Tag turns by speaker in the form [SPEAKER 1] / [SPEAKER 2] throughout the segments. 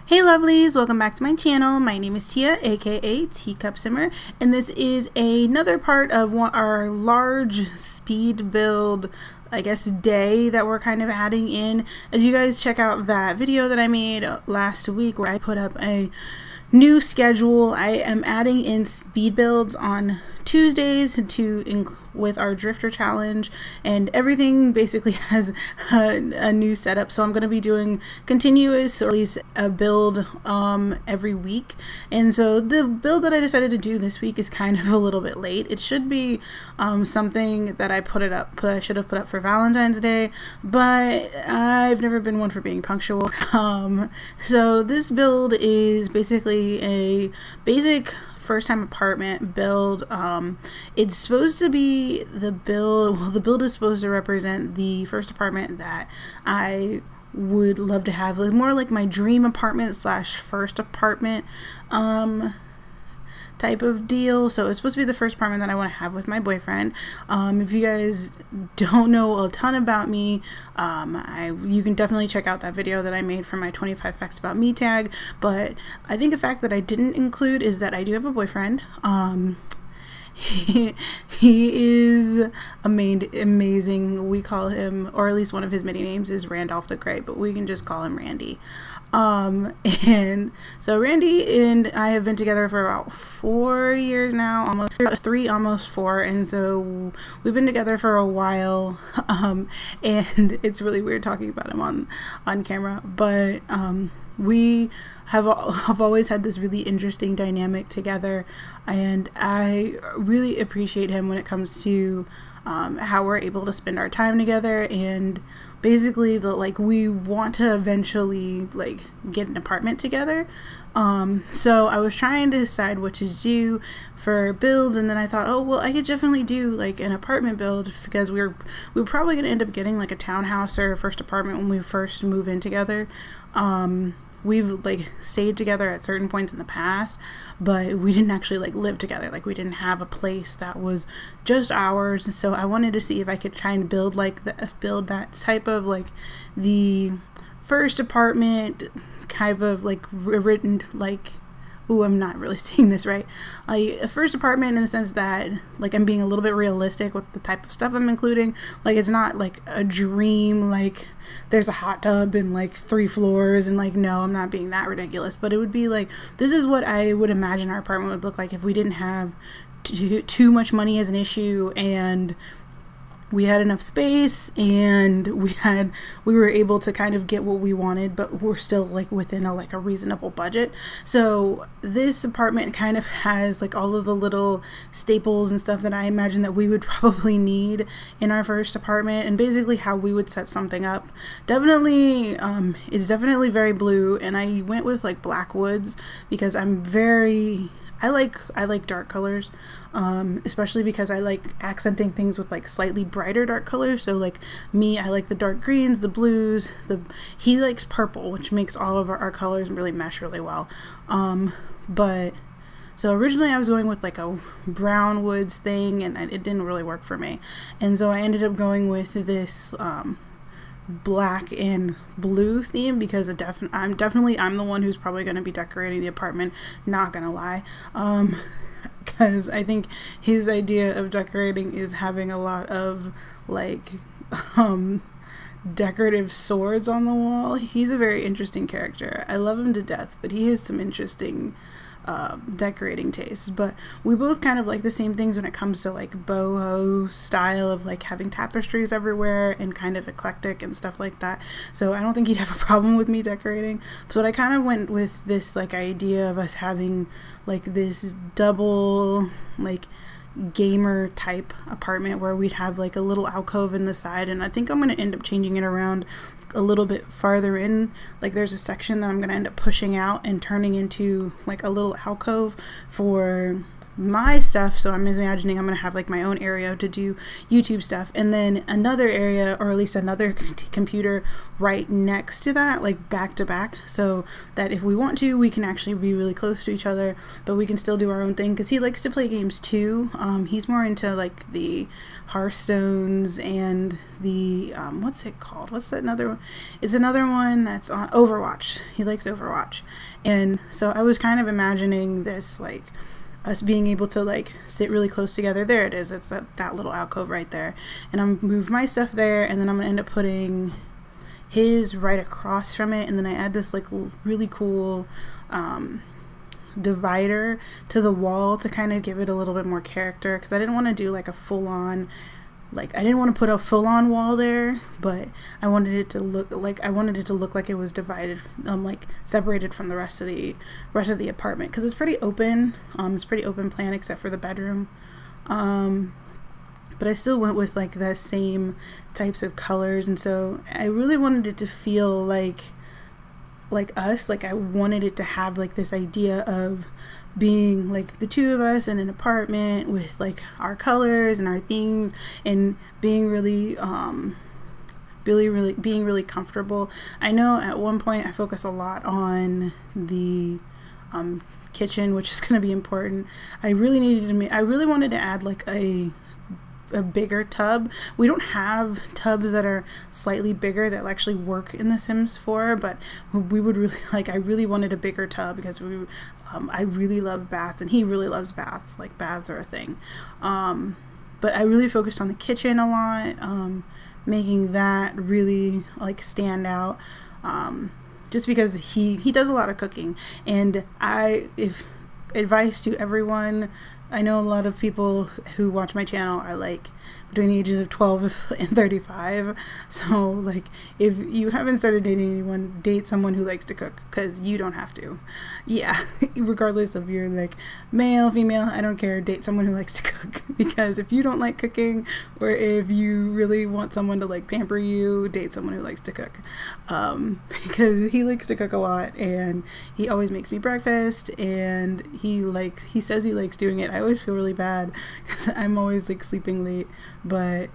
[SPEAKER 1] Hey lovelies, welcome back to my channel. My name is Tia, aka TeaCup Simmer, and this is another part of our large speed build, I guess, day that we're kind of adding in. As you guys check out that video that I made last week where I put up a new schedule, I am adding in speed builds on Tuesdays with our drifter challenge, and everything basically has a new setup. So I'm going to be doing continuous, or at least a build every week. And so the build that I decided to do this week is kind of a little bit late. It should be something that I should have put up for Valentine's Day, but I've never been one for being punctual. So this build is basically a basic first time apartment build. It's supposed to be the build is supposed to represent the first apartment that I would love to have, more like my dream apartment slash first apartment type of deal. So it's supposed to be the first apartment that I want to have with my boyfriend. If you guys don't know a ton about me, you can definitely check out that video that I made for my 25 facts about me tag. But I think a fact that I didn't include is that I do have a boyfriend. He is amazing. We call him, or at least one of his many names is Randolph the Great, but we can just call him Randy. And so Randy and I have been together for about 4 years now, almost 4. And so we've been together for a while. And it's really weird talking about him on camera, but, we have always had this really interesting dynamic together, and I really appreciate him when it comes to how we're able to spend our time together. And basically we want to eventually get an apartment together. So I was trying to decide what to do for builds, and then I thought, oh well, I could definitely do an apartment build, because we're probably going to end up getting a townhouse or a first apartment when we first move in together. We've stayed together at certain points in the past, but we didn't actually live together. We didn't have a place that was just ours. So I wanted to see if I could try and build that type of the first apartment type of written ooh, I'm not really saying this right. A first apartment in the sense that I'm being a little bit realistic with the type of stuff I'm including. It's not a dream, there's a hot tub and 3 floors and no, I'm not being that ridiculous. But it would be this is what I would imagine our apartment would look like if we didn't have too much money as an issue, and we had enough space, and we were able to kind of get what we wanted, but we're still within a reasonable budget. So this apartment kind of has all of the little staples and stuff that I imagine that we would probably need in our first apartment, and basically how we would set something up. Definitely, it's definitely very blue, and I went with black woods because I like dark colors, especially because I like accenting things with slightly brighter dark colors. So I like the dark greens, the blues, he likes purple, which makes all of our colors really mesh really well. But so originally I was going with a brown woods thing, and it didn't really work for me. And so I ended up going with this, black and blue theme, because I'm the one who's probably going to be decorating the apartment, not gonna lie, because I think his idea of decorating is having a lot of decorative swords on the wall. He's a very interesting character. I love him to death, but he has some interesting decorating tastes. But we both kind of like the same things when it comes to boho style of having tapestries everywhere and kind of eclectic and stuff like that. So I don't think he'd have a problem with me decorating. So I kind of went with this idea of us having this double gamer type apartment where we'd have a little alcove in the side, and I think I'm going to end up changing it around a little bit farther in. There's a section that I'm going to end up pushing out and turning into a little alcove for my stuff. So I'm imagining I'm going to have like my own area to do YouTube stuff, and then another area, or at least another computer right next to that, like back to back, so that if we want to, we can actually be really close to each other, but we can still do our own thing, because he likes to play games too. He's more into like the Hearthstones and the what's it called? What's that another one? It's another one that's on Overwatch. He likes Overwatch. And so I was kind of imagining this, like us being able to like sit really close together. There it is. It's that little alcove right there. And I'm move my stuff there, and then I'm gonna end up putting his right across from it, and then I add this like really cool divider to the wall to kind of give it a little bit more character, because I didn't want to do like a full-on, like I didn't want to put a full-on wall there, but I wanted it to look like it was divided, like separated from the rest of the apartment, because it's pretty open. It's pretty open plan except for the bedroom. But I still went with like the same types of colors, and so I really wanted it to feel like us. Like I wanted it to have like this idea of being like the two of us in an apartment with like our colors and our themes, and being really being really comfortable. I know at one point I focus a lot on the kitchen, which is going to be important. I really wanted to add like a bigger tub. We don't have tubs that are slightly bigger that actually work in The Sims 4, but we would really like, I really wanted a bigger tub, because I really love baths, and he really loves baths. Like baths are a thing. But I really focused on the kitchen a lot, making that really like stand out, just because he does a lot of cooking. And if advice to everyone, I know a lot of people who watch my channel are like between the ages of 12 and 35. So like, if you haven't started dating anyone, date someone who likes to cook, because you don't have to. Yeah, regardless of you're like male, female, I don't care. Date someone who likes to cook, because if you don't like cooking, or if you really want someone to like pamper you, date someone who likes to cook, because he likes to cook a lot, and he always makes me breakfast, and he says he likes doing it. I always feel really bad because I'm always like sleeping late, but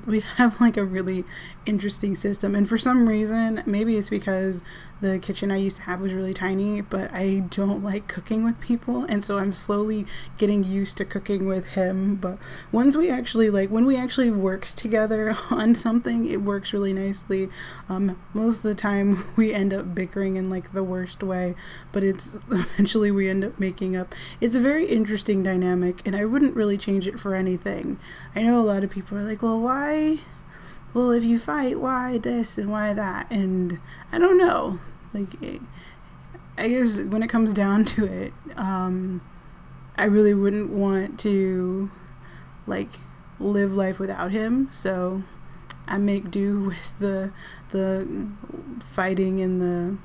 [SPEAKER 1] we have like a really interesting system, and for some reason, maybe it's because the kitchen I used to have was really tiny, but I don't like cooking with people, and so I'm slowly getting used to cooking with him. But when we actually work together on something, it works really nicely. Most of the time we end up bickering in like the worst way, but eventually we end up making up. It's a very interesting dynamic, and I wouldn't really change it for anything. I know a lot of people are like, well, why? Well, if you fight, why this and why that? And I don't know. Like, I guess when it comes down to it, I really wouldn't want to like live life without him. So I make do with the fighting and the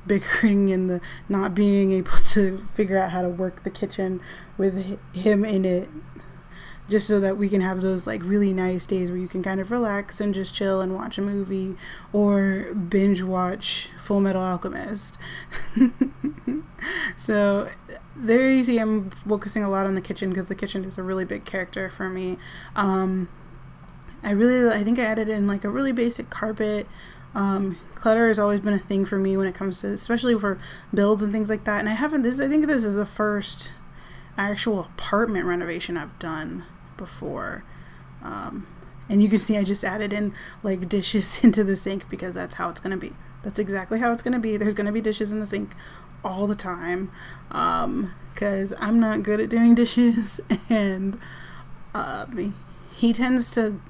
[SPEAKER 1] bickering and the not being able to figure out how to work the kitchen with him in it, just so that we can have those like really nice days where you can kind of relax and just chill and watch a movie, or binge watch Full Metal Alchemist. So there you see I'm focusing a lot on the kitchen, because the kitchen is a really big character for me. I think I added in like a really basic carpet. Clutter has always been a thing for me when it comes to, especially for builds and things like that. And I think this is the first actual apartment renovation I've done before. And you can see I just added in like dishes into the sink, because that's how it's going to be. That's exactly how it's going to be. There's going to be dishes in the sink all the time, because I'm not good at doing dishes, and he tends to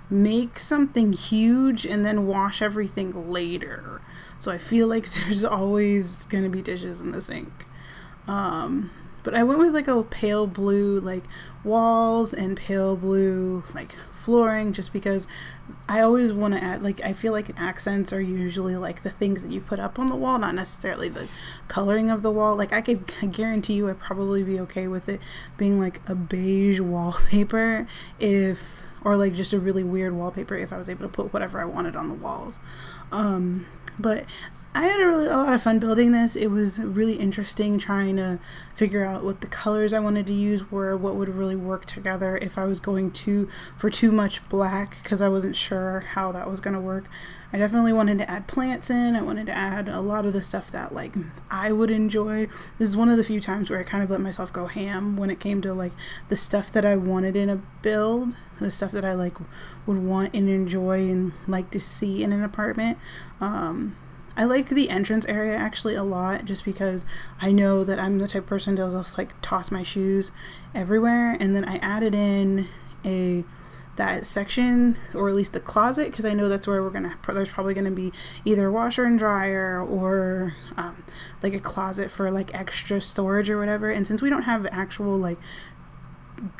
[SPEAKER 1] make something huge and then wash everything later. So I feel like there's always going to be dishes in the sink. But I went with like a pale blue like walls and pale blue like flooring, just because I always want to add, like, I feel like accents are usually like the things that you put up on the wall, not necessarily the coloring of the wall. Like I guarantee you I'd probably be okay with it being like a beige wallpaper, or like just a really weird wallpaper, if I was able to put whatever I wanted on the walls. But I had a lot of fun building this. It was really interesting trying to figure out what the colors I wanted to use were, what would really work together if I was going for too much black, because I wasn't sure how that was going to work. I definitely wanted to add plants in. I wanted to add a lot of the stuff that like I would enjoy. This is one of the few times where I kind of let myself go ham when it came to like the stuff that I wanted in a build, the stuff that I like would want and enjoy and like to see in an apartment. I like the entrance area actually a lot, just because I know that I'm the type of person to just like toss my shoes everywhere. And then I added in that section, or at least the closet, because I know that's where there's probably gonna be either washer and dryer or like a closet for like extra storage or whatever. And since we don't have actual like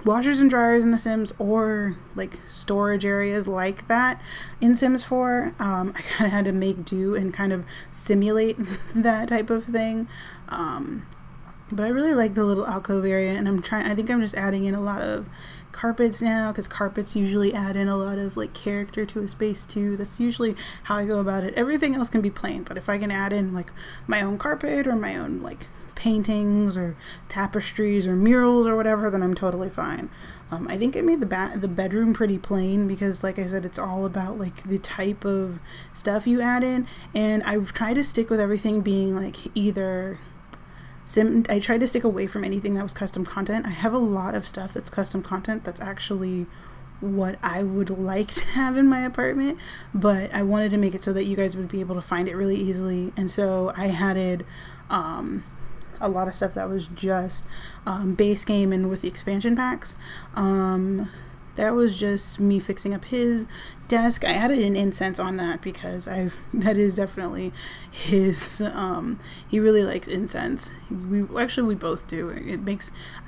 [SPEAKER 1] washers and dryers in The Sims or like storage areas like that in Sims 4, I kind of had to make do and kind of simulate that type of thing. But I really like the little alcove area, and I think I'm just adding in a lot of carpets now, because carpets usually add in a lot of like character to a space too. That's usually how I go about it. Everything else can be plain, but if I can add in like my own carpet or my own like paintings or tapestries or murals or whatever, then I'm totally fine. I think I made the bedroom pretty plain, because like I said, it's all about like the type of stuff you add in, and I try to stick with everything being like either I tried to stick away from anything that was custom content. I have a lot of stuff that's custom content that's actually what I would like to have in my apartment, but I wanted to make it so that you guys would be able to find it really easily. And so I added a lot of stuff that was just base game and with the expansion packs. That was just me fixing up his desk. I added an incense on that because that is definitely his. He really likes incense. We both do.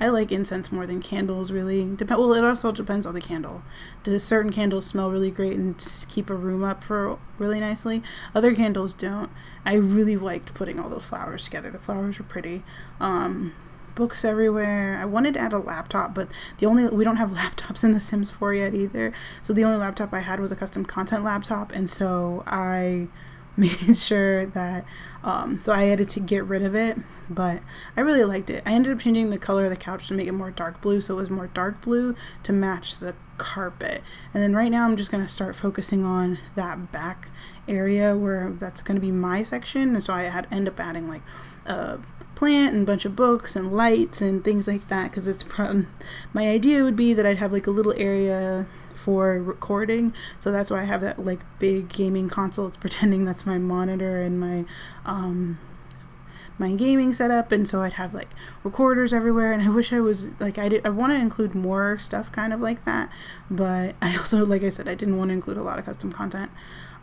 [SPEAKER 1] I like incense more than candles, really. Well, it also depends on the candle. Does certain candles smell really great and keep a room up for really nicely? Other candles don't. I really liked putting all those flowers together. The flowers were pretty. Books everywhere. I wanted to add a laptop, but we don't have laptops in The Sims 4 yet either. So the only laptop I had was a custom content laptop, and so I made sure that so I had to get rid of it, but I really liked it. I ended up changing the color of the couch to make it more dark blue, so it was more dark blue to match the carpet. And then right now I'm just going to start focusing on that back area where that's going to be my section, and so I end up adding like a plant and a bunch of books and lights and things like that, because my idea would be that I'd have like a little area for recording, so that's why I have that like big gaming console. It's pretending that's my monitor and my gaming setup, and so I'd have like recorders everywhere. And I wish I was like I want to include more stuff kind of like that, but I also, like I said, I didn't want to include a lot of custom content,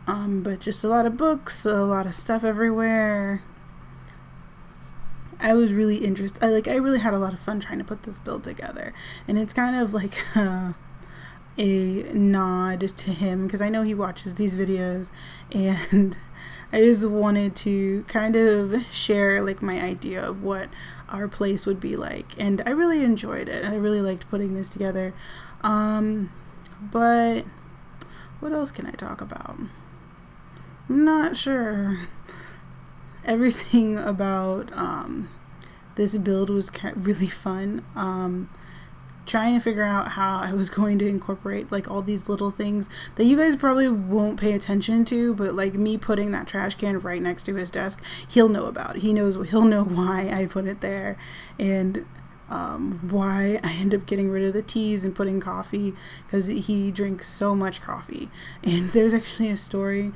[SPEAKER 1] but just a lot of books, a lot of stuff everywhere. I was really interested. I really had a lot of fun trying to put this build together, and it's kind of like a nod to him, because I know he watches these videos, and I just wanted to kind of share like my idea of what our place would be like, and I really enjoyed it. I really liked putting this together. But what else can I talk about? I'm not sure. Everything about this build was really fun. Trying to figure out how I was going to incorporate like all these little things that you guys probably won't pay attention to, but like me putting that trash can right next to his desk, he'll know about it. He'll know why I put it there, and why I end up getting rid of the teas and putting coffee, because he drinks so much coffee. And there's actually a story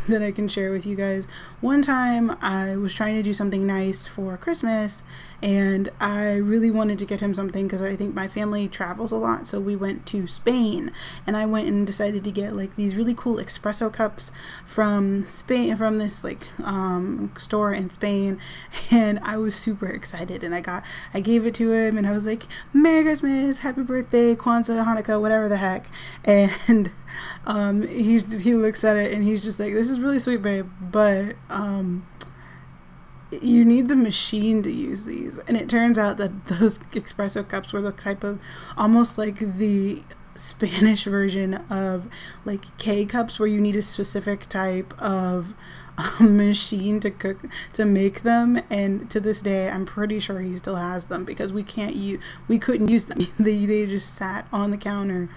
[SPEAKER 1] that I can share with you guys. One time I was trying to do something nice for Christmas, and I really wanted to get him something because I think my family travels a lot. So we went to Spain, and I went and decided to get like these really cool espresso cups from Spain, from this like store in Spain, and I was super excited, and I gave it to him, and I was like, Merry Christmas, Happy Birthday, Kwanzaa, Hanukkah, whatever the heck. And he looks at it and he's just like, this is really sweet, babe, but you need the machine to use these. And it turns out that those espresso cups were the type of, almost like the Spanish version of like K cups, where you need a specific type of machine to make them, and to this day I'm pretty sure he still has them because we couldn't use them. They just sat on the counter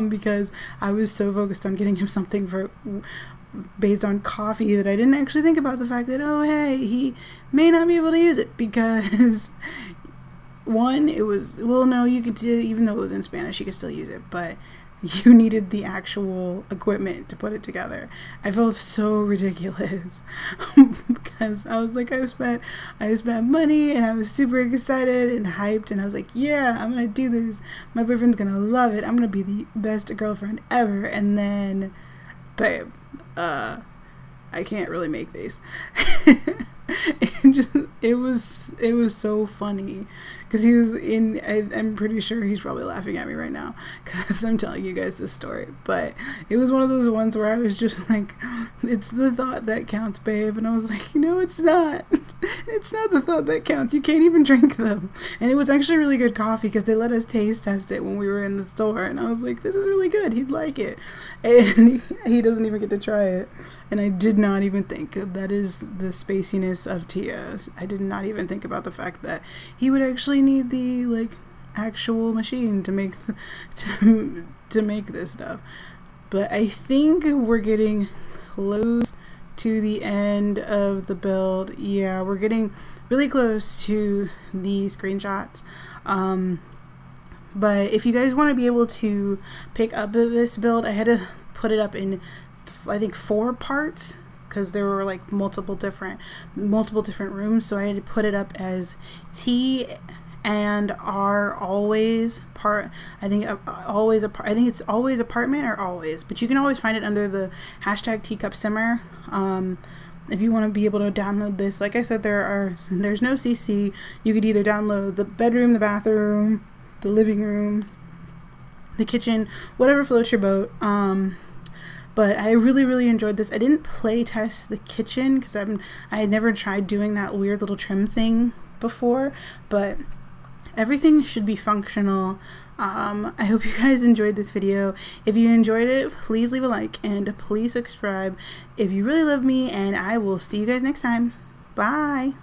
[SPEAKER 1] because I was so focused on getting him something based on coffee that I didn't actually think about the fact that, oh hey, he may not be able to use it because one, it was, well, no, you could do, even though it was in Spanish, you could still use it, but you needed the actual equipment to put it together. I felt so ridiculous because I was like, I spent money and I was super excited and hyped, and I was like, yeah, I'm gonna do this. My boyfriend's gonna love it. I'm gonna be the best girlfriend ever. And then, babe, I can't really make these. It was so funny because he was in, I'm pretty sure he's probably laughing at me right now because I'm telling you guys this story, but it was one of those ones where I was just like, it's the thought that counts, babe. And I was like, no, it's not. It's not the thought that counts. You can't even drink them. And it was actually really good coffee because they let us taste test it when we were in the store, and I was like, this is really good, he'd like it. And he doesn't even get to try it. And I did not even think, that is the spaciness of Tia. I did not even think about the fact that he would actually need the actual machine to make to make this stuff. But I think we're getting close to the end of the build. Yeah, we're getting really close to the screenshots. But if you guys want to be able to pick up this build, I had to put it up in I think 4 parts because there were like multiple different rooms, so I had to put it up as T and R always part. I think it's always apartment or always, but you can always find it under the hashtag TeaCup Simmer. If you want to be able to download this, like I said, there's no CC. You could either download the bedroom, the bathroom, the living room, the kitchen, whatever floats your boat. But I really enjoyed this. I didn't play test the kitchen because I had never tried doing that weird little trim thing before, but everything should be functional. I hope you guys enjoyed this video. If you enjoyed it, please leave a like and please subscribe if you really love me, and I will see you guys next time. Bye.